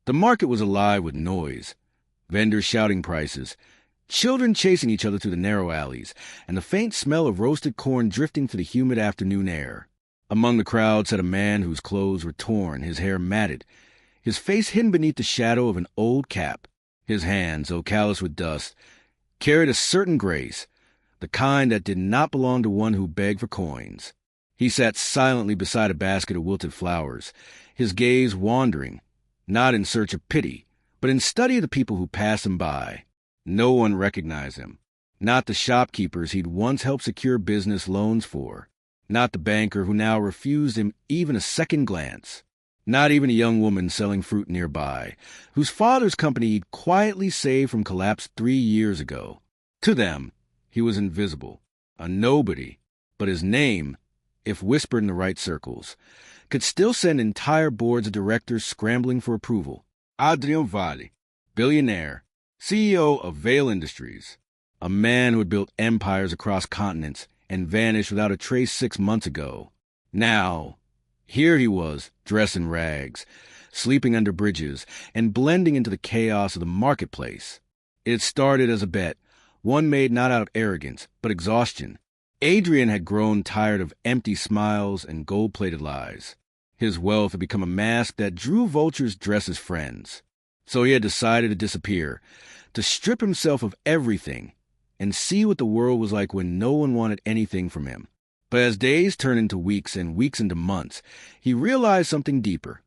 The market was alive with noise, vendors shouting prices, children chasing each other through the narrow alleys, and the faint smell of roasted corn drifting through the humid afternoon air. Among the crowd sat a man whose clothes were torn, his hair matted, his face hidden beneath the shadow of an old cap. His hands, though calloused with dust, carried a certain grace, the kind that did not belong to one who begged for coins. He sat silently beside a basket of wilted flowers, his gaze wandering, not in search of pity, but in study of the people who passed him by. No one recognized him, not the shopkeepers he'd once helped secure business loans for, not the banker who now refused him even a second glance, not even a young woman selling fruit nearby, whose father's company he'd quietly saved from collapse 3 years ago. To them, he was invisible, a nobody, but his name, if whispered in the right circles, could still send entire boards of directors scrambling for approval. Adrian Vale, billionaire, CEO of Vale Industries, a man who had built empires across continents and vanished without a trace 6 months ago. Now, here he was, dressed in rags, sleeping under bridges, and blending into the chaos of the marketplace. It started as a bet, one made not out of arrogance, but exhaustion. Adrian had grown tired of empty smiles and gold-plated lies. His wealth had become a mask that drew vultures dressed as friends. So he had decided to disappear, to strip himself of everything, and see what the world was like when no one wanted anything from him. But as days turned into weeks and weeks into months, he realized something deeper.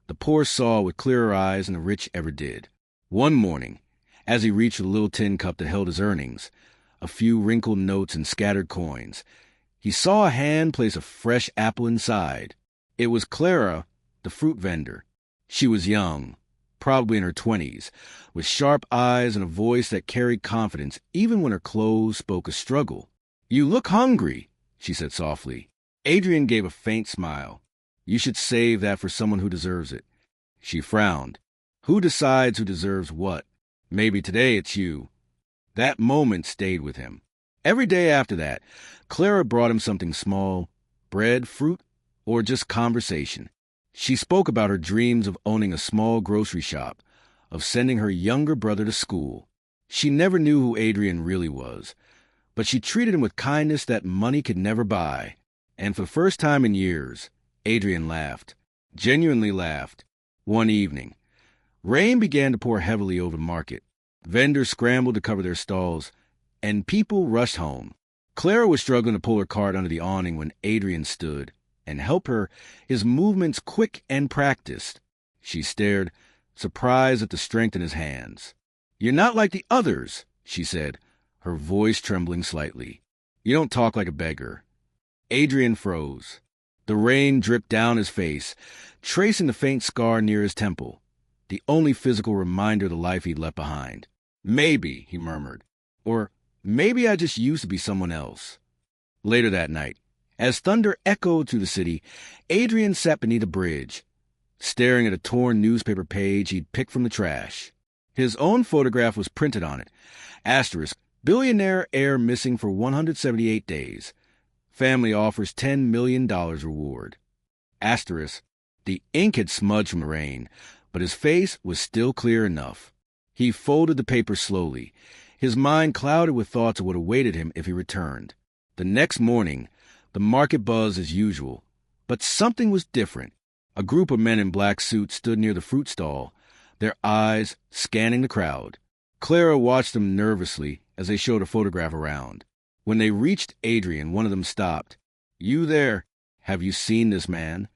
The poor saw with clearer eyes than the rich ever did. One morning, as he reached the little tin cup that held his earnings, a few wrinkled notes and scattered coins, he saw a hand place a fresh apple inside. It was Clara, the fruit vendor. She was young, probably in her 20s, with sharp eyes and a voice that carried confidence even when her clothes spoke of struggle. "You look hungry," she said softly. Adrian gave a faint smile. "You should save that for someone who deserves it." She frowned. "Who decides who deserves what? Maybe today it's you." That moment stayed with him. Every day after that, Clara brought him something small, bread, fruit, or just conversation. She spoke about her dreams of owning a small grocery shop, of sending her younger brother to school. She never knew who Adrian really was, but she treated him with kindness that money could never buy. And for the first time in years, Adrian laughed, genuinely laughed. One evening, rain began to pour heavily over the market. Vendors scrambled to cover their stalls, and people rushed home. Clara was struggling to pull her cart under the awning when Adrian stood and helped her, his movements quick and practiced. She stared, surprised at the strength in his hands. "You're not like the others," she said, her voice trembling slightly. "You don't talk like a beggar." Adrian froze. The rain dripped down his face, tracing the faint scar near his temple, the only physical reminder of the life he'd left behind. "Maybe," he murmured, "or maybe I just used to be someone else." Later that night, as thunder echoed through the city, Adrian sat beneath a bridge, staring at a torn newspaper page he'd picked from the trash. His own photograph was printed on it. Asterisk, billionaire heir missing for 178 days. Family offers $10 million reward. Asterisk, the ink had smudged from the rain, but his face was still clear enough. He folded the paper slowly, his mind clouded with thoughts of what awaited him if he returned. The next morning, the market buzzed as usual, but something was different. A group of men in black suits stood near the fruit stall, their eyes scanning the crowd. Clara watched them nervously as they showed a photograph around. When they reached Adrian, one of them stopped. "You there, have you seen this man?"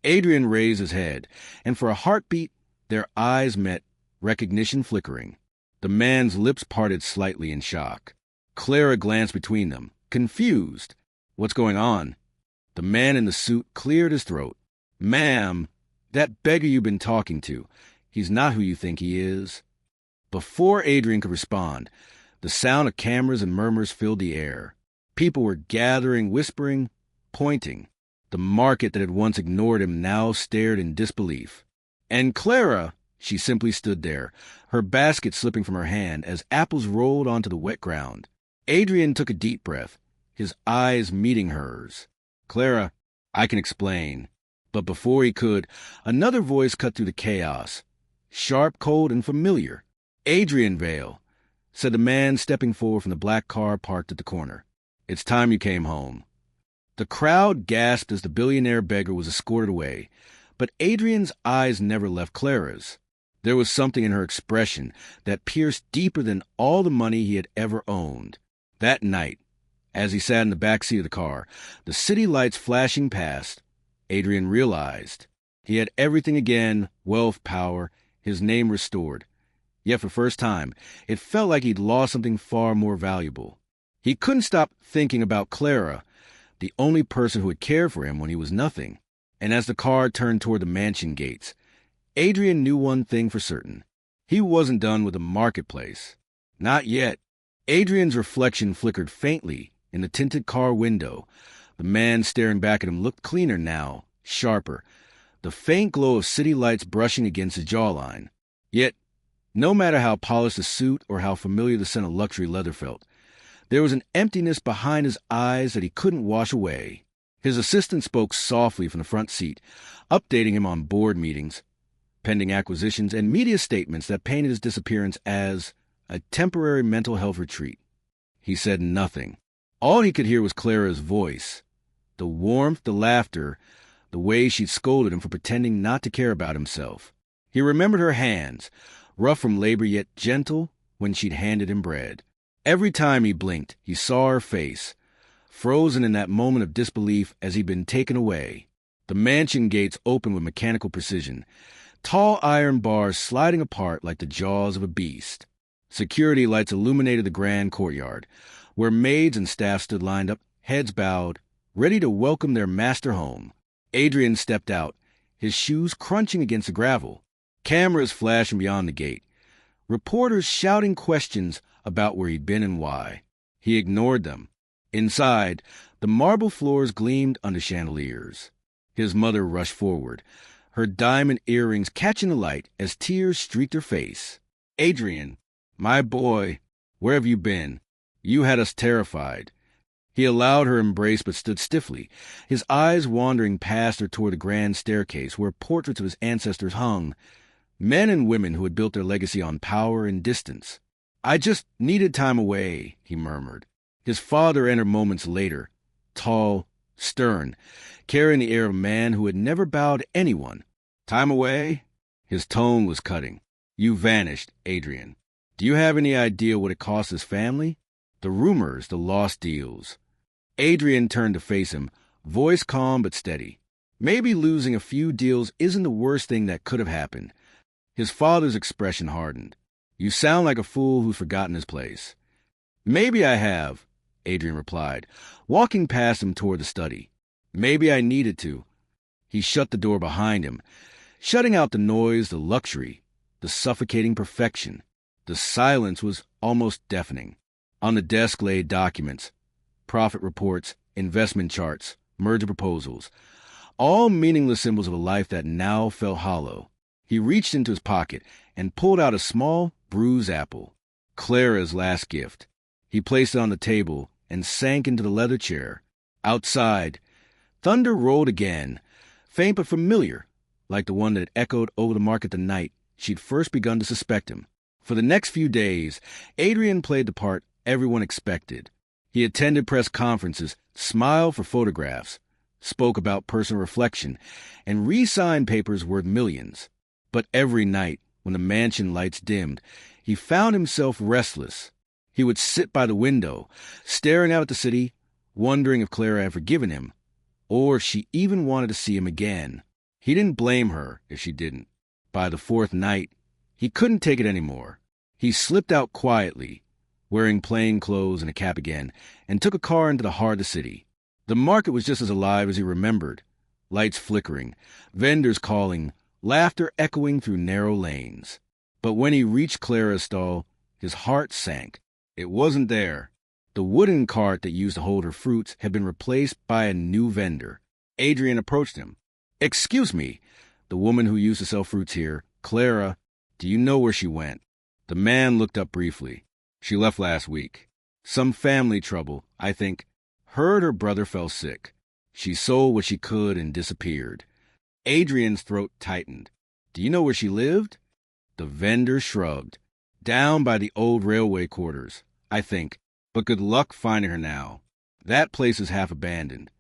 Adrian raised his head, and for a heartbeat, their eyes met, recognition flickering. The man's lips parted slightly in shock. Clara glanced between them, confused. "What's going on?" The man in the suit cleared his throat. "Ma'am, that beggar you've been talking to, he's not who you think he is." Before Adrian could respond, the sound of cameras and murmurs filled the air. People were gathering, whispering, pointing. The market that had once ignored him now stared in disbelief. And Clara, she simply stood there, her basket slipping from her hand as apples rolled onto the wet ground. Adrian took a deep breath, his eyes meeting hers. "Clara, I can explain." But before he could, another voice cut through the chaos. sharp, cold, and familiar. "Adrian Vale," said the man stepping forward from the black car parked at the corner. "It's time you came home." The crowd gasped as the billionaire beggar was escorted away, but Adrian's eyes never left Clara's. There was something in her expression that pierced deeper than all the money he had ever owned. That night, as he sat in the back seat of the car, the city lights flashing past, Adrian realized he had everything again: wealth, power, his name restored. Yet for the first time, it felt like he'd lost something far more valuable. He couldn't stop thinking about Clara, the only person who had cared for him when he was nothing. And as the car turned toward the mansion gates, Adrian knew one thing for certain. He wasn't done with the marketplace. Not yet. Adrian's reflection flickered faintly in the tinted car window. The man staring back at him looked cleaner now, sharper, the faint glow of city lights brushing against his jawline. Yet, no matter how polished the suit or how familiar the scent of luxury leather felt, there was an emptiness behind his eyes that he couldn't wash away. His assistant spoke softly from the front seat, updating him on board meetings, pending acquisitions, and media statements that painted his disappearance as a temporary mental health retreat. He said nothing. All he could hear was Clara's voice, the warmth, the laughter, the way she'd scolded him for pretending not to care about himself. He remembered her hands, rough from labor yet gentle when she'd handed him bread. Every time he blinked, he saw her face, frozen in that moment of disbelief as he'd been taken away. The mansion gates opened with mechanical precision, tall iron bars sliding apart like the jaws of a beast. Security lights illuminated the grand courtyard, where maids and staff stood lined up, heads bowed, ready to welcome their master home. Adrian stepped out, his shoes crunching against the gravel. Cameras flashing beyond the gate. Reporters shouting questions about where he'd been and why. He ignored them. Inside, the marble floors gleamed under chandeliers. His mother rushed forward, her diamond earrings catching the light as tears streaked her face. "Adrian, my boy, where have you been? You had us terrified." He allowed her embrace but stood stiffly, his eyes wandering past her toward the grand staircase where portraits of his ancestors hung, men and women who had built their legacy on power and distance. "I just needed time away," he murmured. His father entered moments later, tall, stern, carrying the air of a man who had never bowed to anyone. "Time away?" His tone was cutting. "You vanished, Adrian. Do you have any idea what it cost his family? The rumors, the lost deals." Adrian turned to face him, voice calm but steady. "Maybe losing a few deals isn't the worst thing that could have happened." His father's expression hardened. "You sound like a fool who's forgotten his place." "Maybe I have," Adrian replied, walking past him toward the study. "Maybe I needed to." He shut the door behind him, shutting out the noise, the luxury, the suffocating perfection. The silence was almost deafening. On the desk lay documents, profit reports, investment charts, merger proposals, all meaningless symbols of a life that now felt hollow. He reached into his pocket and pulled out a small, bruised apple, Clara's last gift. He placed it on the table and sank into the leather chair. Outside, thunder rolled again, faint but familiar, like the one that had echoed over the market the night she'd first begun to suspect him. For the next few days, Adrian played the part everyone expected. He attended press conferences, smiled for photographs, spoke about personal reflection, and re-signed papers worth millions. But every night, when the mansion lights dimmed, he found himself restless. He would sit by the window, staring out at the city, wondering if Clara had forgiven him, or if she even wanted to see him again. He didn't blame her if she didn't. By the fourth night, he couldn't take it anymore. He slipped out quietly, wearing plain clothes and a cap again, and took a car into the heart of the city. The market was just as alive as he remembered, lights flickering, vendors calling, laughter echoing through narrow lanes. But when he reached Clara's stall, his heart sank. It wasn't there. The wooden cart that used to hold her fruits had been replaced by a new vendor. Adrian approached him. "Excuse me, the woman who used to sell fruits here, Clara, do you know where she went?" The man looked up briefly. "She left last week. Some family trouble, I think. Heard her brother fell sick. She sold what she could and disappeared." Adrian's throat tightened. "Do you know where she lived?" The vendor shrugged. Down by the old railway quarters, I think. But good luck finding her now. That place is half abandoned.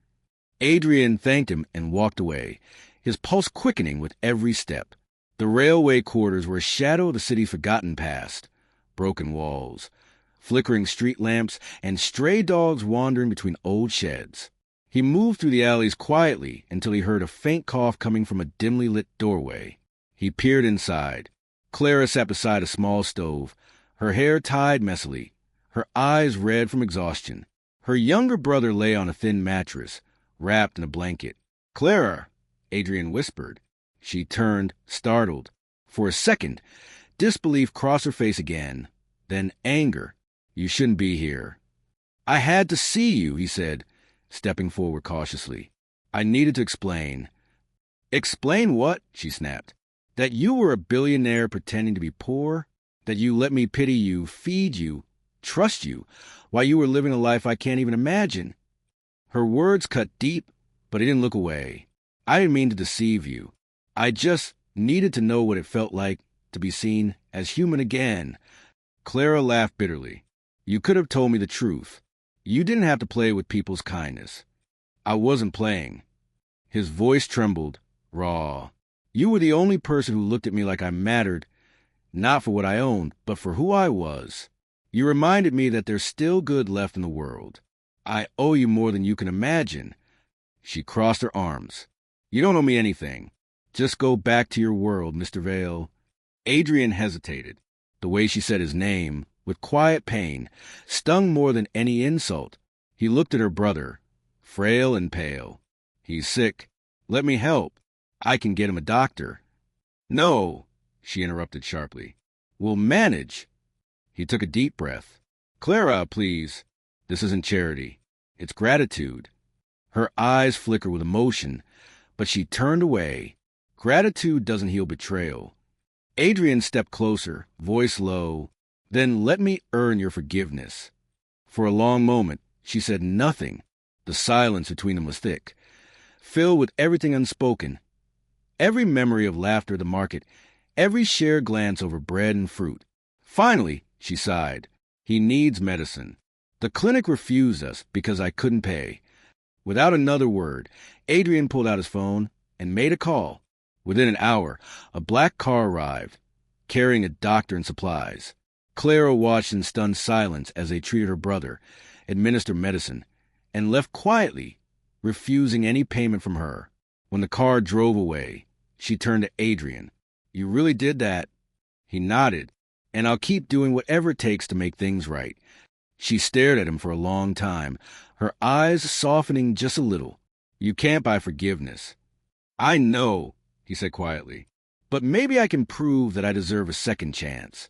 Adrian thanked him and walked away, his pulse quickening with every step. The railway quarters were a shadow of the city's forgotten past. Broken walls, flickering street lamps, and stray dogs wandering between old sheds. He moved through the alleys quietly until he heard a faint cough coming from a dimly lit doorway. He peered inside. Clara sat beside a small stove, her hair tied messily, her eyes red from exhaustion. Her younger brother lay on a thin mattress, wrapped in a blanket. "Clara," Adrian whispered. She turned, startled. For a second, disbelief crossed her face again, then anger. "You shouldn't be here." "I had to see you," he said, stepping forward cautiously. "I needed to explain." "Explain what?" she snapped. "That you were a billionaire pretending to be poor? That you let me pity you, feed you, trust you, while you were living a life I can't even imagine?" Her words cut deep, but he didn't look away. "I didn't mean to deceive you. I just needed to know what it felt like to be seen as human again." Clara laughed bitterly. "You could have told me the truth. You didn't have to play with people's kindness." "I wasn't playing." His voice trembled, raw. "You were the only person who looked at me like I mattered, not for what I owned, but for who I was. You reminded me that there's still good left in the world. I owe you more than you can imagine." She crossed her arms. "You don't owe me anything. Just go back to your world, Mr. Vale." Adrian hesitated. The way she said his name, with quiet pain, stung more than any insult. He looked at her brother, frail and pale. "He's sick. Let me help. I can get him a doctor." "No," she interrupted sharply. "We'll manage." He took a deep breath. "Clara, please. This isn't charity. It's gratitude." Her eyes flickered with emotion, but she turned away. Gratitude doesn't heal betrayal. Adrian stepped closer, voice low. "Then let me earn your forgiveness." For a long moment, she said nothing. The silence between them was thick, filled with everything unspoken. Every memory of laughter at the market, every shared glance over bread and fruit. Finally, she sighed. "He needs medicine. The clinic refused us because I couldn't pay." Without another word, Adrian pulled out his phone and made a call. Within an hour, a black car arrived, carrying a doctor and supplies. Clara watched in stunned silence as they treated her brother, administered medicine, and left quietly, refusing any payment from her. When the car drove away, she turned to Adrian. "You really did that?" He nodded. "And I'll keep doing whatever it takes to make things right." She stared at him for a long time, her eyes softening just a little. "You can't buy forgiveness." "I know," he said quietly. "But maybe I can prove that I deserve a second chance."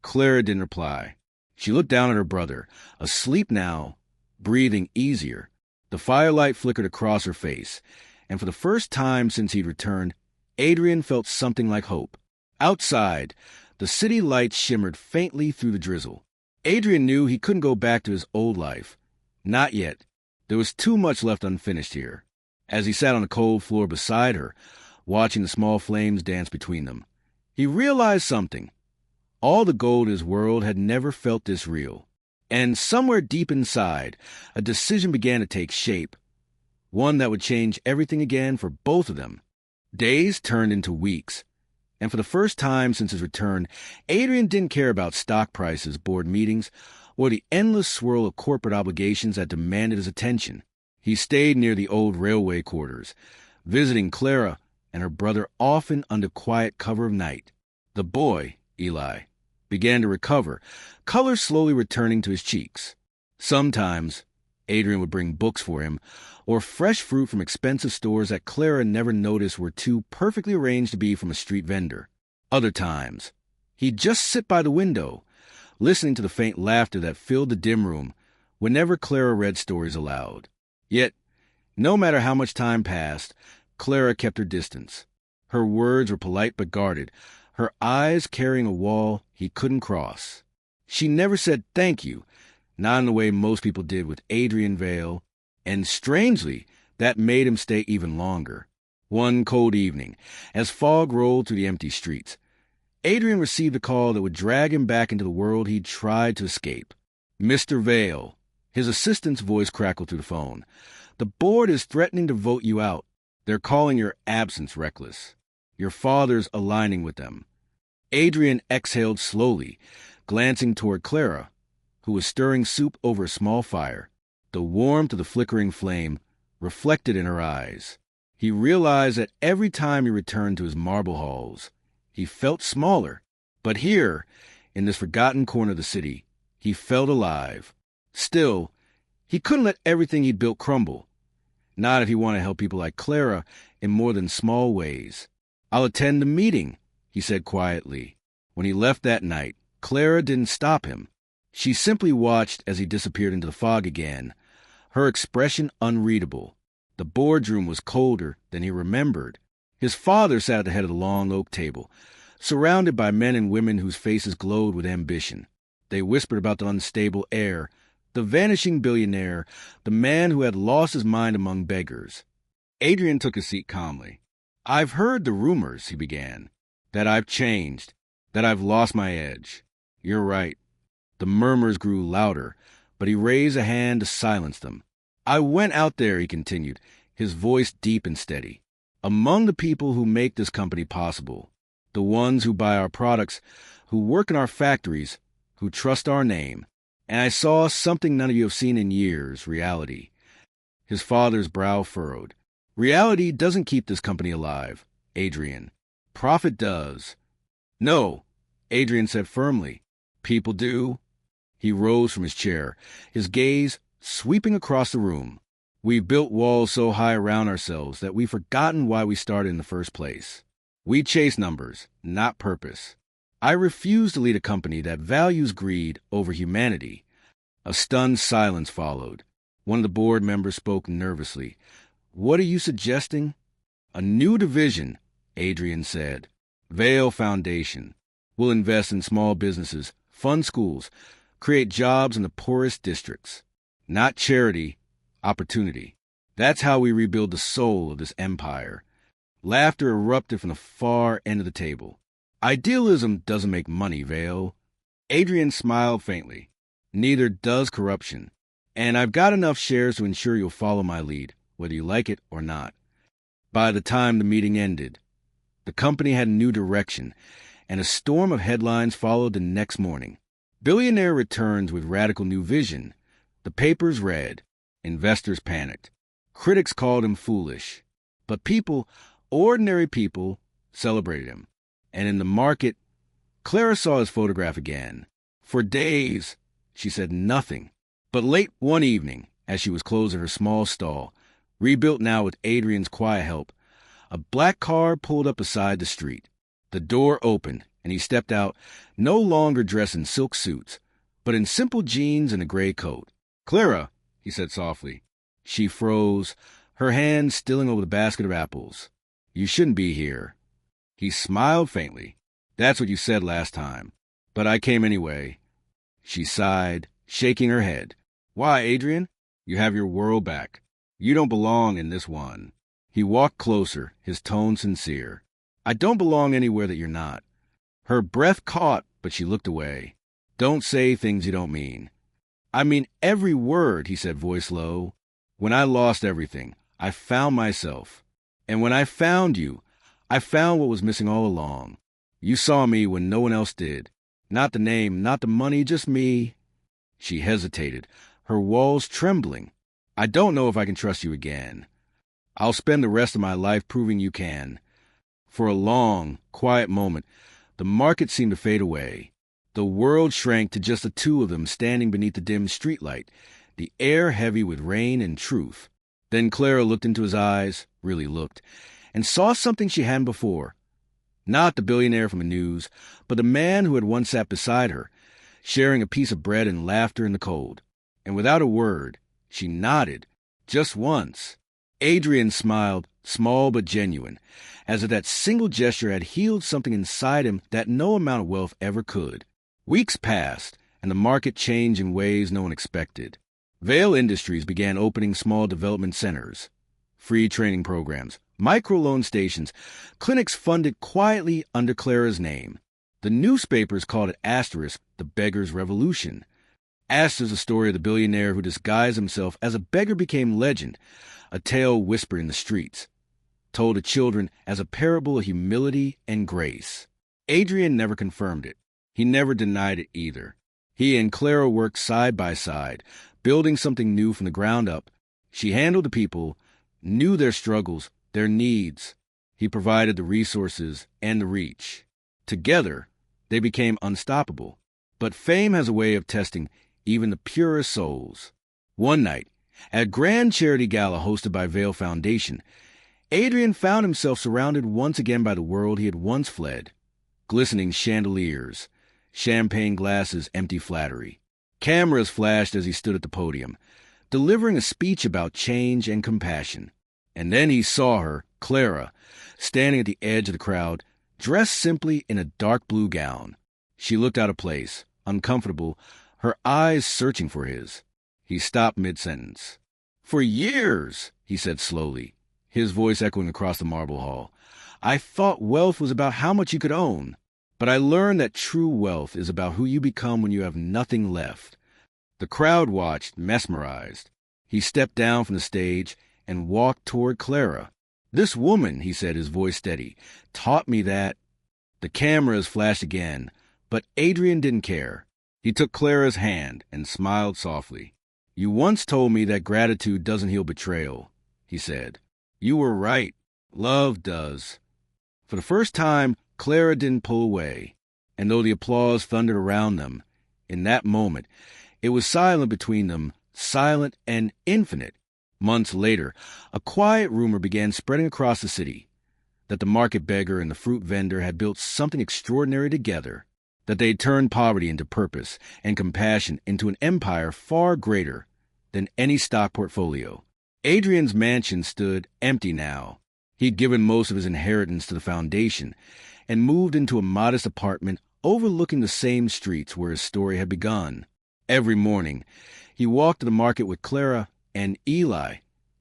Clara didn't reply. She looked down at her brother, asleep now, breathing easier. The firelight flickered across her face, and for the first time since he'd returned, Adrian felt something like hope. Outside, the city lights shimmered faintly through the drizzle. Adrian knew he couldn't go back to his old life. Not yet. There was too much left unfinished here. As he sat on the cold floor beside her, watching the small flames dance between them, he realized something. All the gold in his world had never felt this real. And somewhere deep inside, a decision began to take shape. One that would change everything again for both of them. Days turned into weeks. And for the first time since his return, Adrian didn't care about stock prices, board meetings, or the endless swirl of corporate obligations that demanded his attention. He stayed near the old railway quarters, visiting Clara and her brother often under quiet cover of night. The boy, Eli, began to recover, color slowly returning to his cheeks. Sometimes, Adrian would bring books for him, or fresh fruit from expensive stores that Clara never noticed were too perfectly arranged to be from a street vendor. Other times, he'd just sit by the window, listening to the faint laughter that filled the dim room whenever Clara read stories aloud. Yet, no matter how much time passed, Clara kept her distance. Her words were polite but guarded, her eyes carrying a wall he couldn't cross. She never said thank you, not in the way most people did with Adrian Vale, and strangely, that made him stay even longer. One cold evening, as fog rolled through the empty streets, Adrian received a call that would drag him back into the world he'd tried to escape. "Mr. Vale," his assistant's voice crackled through the phone. "The board is threatening to vote you out. They're calling your absence reckless. Your father's aligning with them." Adrian exhaled slowly, glancing toward Clara, who was stirring soup over a small fire, the warmth of the flickering flame reflected in her eyes. He realized that every time he returned to his marble halls, he felt smaller. But here, in this forgotten corner of the city, he felt alive. Still, he couldn't let everything he'd built crumble. Not if he wanted to help people like Clara in more than small ways. "I'll attend the meeting," he said quietly. When he left that night, Clara didn't stop him. She simply watched as he disappeared into the fog again, her expression unreadable. The boardroom was colder than he remembered. His father sat at the head of the long oak table, surrounded by men and women whose faces glowed with ambition. They whispered about the unstable heir, the vanishing billionaire, the man who had lost his mind among beggars. Adrian took his seat calmly. "I've heard the rumors," he began, "that I've changed, that I've lost my edge." "You're right." The murmurs grew louder, but he raised a hand to silence them. "I went out there," he continued, his voice deep and steady, "among the people who make this company possible, the ones who buy our products, who work in our factories, who trust our name. And I saw something none of you have seen in years, reality." His father's brow furrowed. "Reality doesn't keep this company alive, Adrian. Profit does." "No," Adrian said firmly. "People do." He rose from his chair, his gaze sweeping across the room. "We've built walls so high around ourselves that we've forgotten why we started in the first place. We chase numbers, not purpose. I refuse to lead a company that values greed over humanity." A stunned silence followed. One of the board members spoke nervously. "What are you suggesting?" "A new division," Adrian said. "Vale Foundation. We'll invest in small businesses, fund schools, create jobs in the poorest districts. Not charity, opportunity. That's how we rebuild the soul of this empire." Laughter erupted from the far end of the table. "Idealism doesn't make money, Vale." Adrian smiled faintly. "Neither does corruption. And I've got enough shares to ensure you'll follow my lead, whether you like it or not." By the time the meeting ended, the company had a new direction, and a storm of headlines followed the next morning. "Billionaire returns with radical new vision." The papers read. Investors panicked. Critics called him foolish. But people, ordinary people, celebrated him. And in the market, Clara saw his photograph again. For days, she said nothing. But late one evening, as she was closing her small stall, rebuilt now with Adrian's quiet help, a black car pulled up beside the street. The door opened, and he stepped out, no longer dressed in silk suits, but in simple jeans and a gray coat. "Clara," he said softly. She froze, her hand stilling over the basket of apples. "You shouldn't be here." He smiled faintly. "That's what you said last time. But I came anyway." She sighed, shaking her head. "Why, Adrian? You have your world back. You don't belong in this one." He walked closer, his tone sincere. "I don't belong anywhere that you're not." Her breath caught, but she looked away. "Don't say things you don't mean." "I mean every word," he said, voice low. "When I lost everything, I found myself. And when I found you, I found what was missing all along. You saw me when no one else did. Not the name, not the money, just me." She hesitated, her walls trembling. "I don't know if I can trust you again. I'll spend the rest of my life proving you can." For a long, quiet moment, the market seemed to fade away. The world shrank to just the two of them standing beneath the dim streetlight, the air heavy with rain and truth. Then Clara looked into his eyes, really looked, and saw something she hadn't before. Not the billionaire from the news, but the man who had once sat beside her, sharing a piece of bread and laughter in the cold. And without a word, she nodded, just once. Adrian smiled, small but genuine, as if that single gesture had healed something inside him that no amount of wealth ever could. Weeks passed, and the market changed in ways no one expected. Vale Industries began opening small development centers, free training programs, microloan stations, clinics funded quietly under Clara's name. The newspapers called it asterisk the beggar's revolution. Asterisk is the story of the billionaire who disguised himself as a beggar became legend, a tale whispered in the streets, told to children as a parable of humility and grace. Adrian never confirmed it. He never denied it either. He and Clara worked side by side, building something new from the ground up. She handled the people, knew their struggles, their needs. He provided the resources and the reach. Together, they became unstoppable. But fame has a way of testing even the purest souls. One night, at a grand charity gala hosted by Vale Foundation, Adrian found himself surrounded once again by the world he had once fled. Glistening chandeliers, champagne glasses, empty flattery. Cameras flashed as he stood at the podium, delivering a speech about change and compassion. And then he saw her, Clara, standing at the edge of the crowd, dressed simply in a dark blue gown. She looked out of place, uncomfortable, her eyes searching for his. He stopped mid-sentence. "For years," he said slowly, his voice echoing across the marble hall, "I thought wealth was about how much you could own. But I learned that true wealth is about who you become when you have nothing left." The crowd watched, mesmerized. He stepped down from the stage and walked toward Clara. "This woman," he said, his voice steady, "taught me that." The cameras flashed again, but Adrian didn't care. He took Clara's hand and smiled softly. "You once told me that gratitude doesn't heal betrayal," he said. "You were right. Love does." For the first time, Clara didn't pull away, and though the applause thundered around them, in that moment, it was silent between them, silent and infinite. Months later, a quiet rumor began spreading across the city that the market beggar and the fruit vendor had built something extraordinary together, that they had turned poverty into purpose and compassion into an empire far greater than any stock portfolio. Adrian's mansion stood empty now. He'd given most of his inheritance to the foundation and moved into a modest apartment overlooking the same streets where his story had begun. Every morning, he walked to the market with Clara and Eli,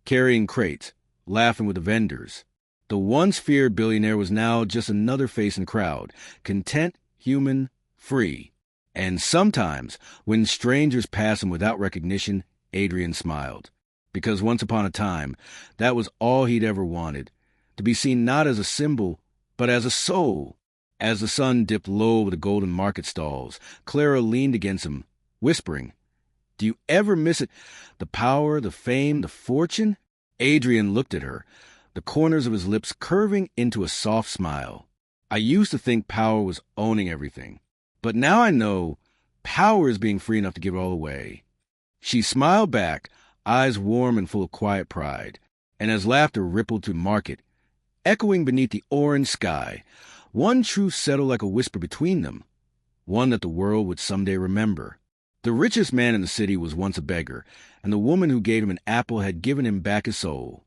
carrying crates, laughing with the vendors. The once feared billionaire was now just another face in the crowd, content, human, free. And sometimes, when strangers passed him without recognition, Adrian smiled. Because once upon a time, that was all he'd ever wanted, to be seen not as a symbol, but as a soul. As the sun dipped low over the golden market stalls, Clara leaned against him, whispering, "Do you ever miss it? The power, the fame, the fortune?" Adrian looked at her, the corners of his lips curving into a soft smile. "I used to think power was owning everything, but now I know power is being free enough to give it all away." She smiled back, eyes warm and full of quiet pride, and as laughter rippled through the market, echoing beneath the orange sky, one truth settled like a whisper between them, one that the world would someday remember. The richest man in the city was once a beggar, and the woman who gave him an apple had given him back his soul.